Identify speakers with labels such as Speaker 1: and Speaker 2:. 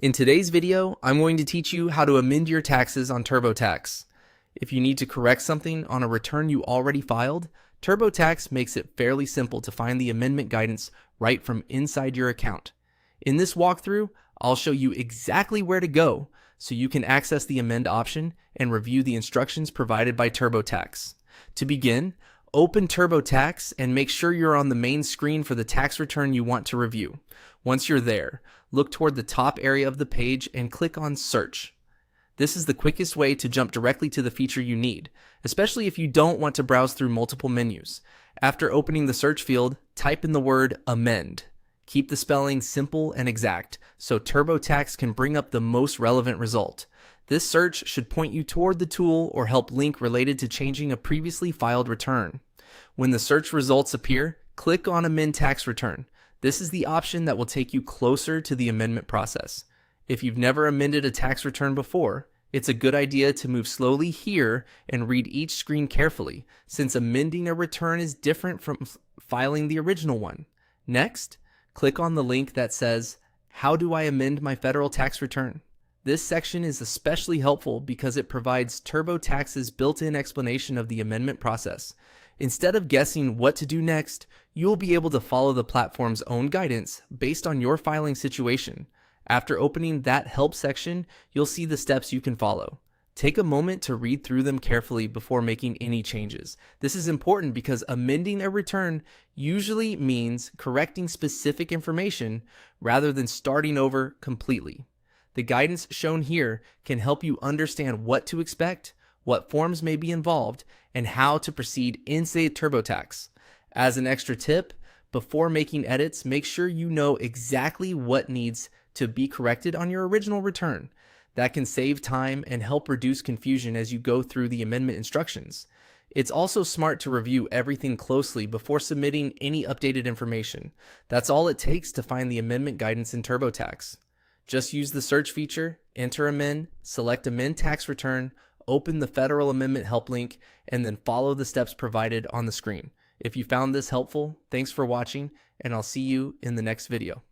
Speaker 1: In today's video, I'm going to teach you how to amend your taxes on TurboTax. If you need to correct something on a return you already filed, TurboTax makes it fairly simple to find the amendment guidance right from inside your account. In this walkthrough, I'll show you exactly where to go so you can access the amend option and review the instructions provided by TurboTax. To begin, open TurboTax and make sure you're on the main screen for the tax return you want to review. Once you're there, look toward the top area of the page and click on Search. This is the quickest way to jump directly to the feature you need, especially if you don't want to browse through multiple menus. After opening the search field, type in the word amend. Keep the spelling simple and exact so TurboTax can bring up the most relevant result. This search should point you toward the tool or help link related to changing a previously filed return. When the search results appear, click on Amend Tax Return. This is the option that will take you closer to the amendment process. If you've never amended a tax return before, it's a good idea to move slowly here and read each screen carefully, since amending a return is different from filing the original one. Next, click on the link that says, "How do I amend my federal tax return?" This section is especially helpful because it provides TurboTax's built-in explanation of the amendment process. Instead of guessing what to do next, you'll be able to follow the platform's own guidance based on your filing situation. After opening that help section, you'll see the steps you can follow. Take a moment to read through them carefully before making any changes. This is important because amending a return usually means correcting specific information rather than starting over completely. The guidance shown here can help you understand what to expect, what forms may be involved, and how to proceed inside TurboTax. As an extra tip, before making edits, make sure you know exactly what needs to be corrected on your original return. That can save time and help reduce confusion as you go through the amendment instructions. It's also smart to review everything closely before submitting any updated information. That's all it takes to find the amendment guidance in TurboTax. Just use the search feature, enter amend, select amend tax return, open the federal amendment help link, and then follow the steps provided on the screen. If you found this helpful, thanks for watching, and I'll see you in the next video.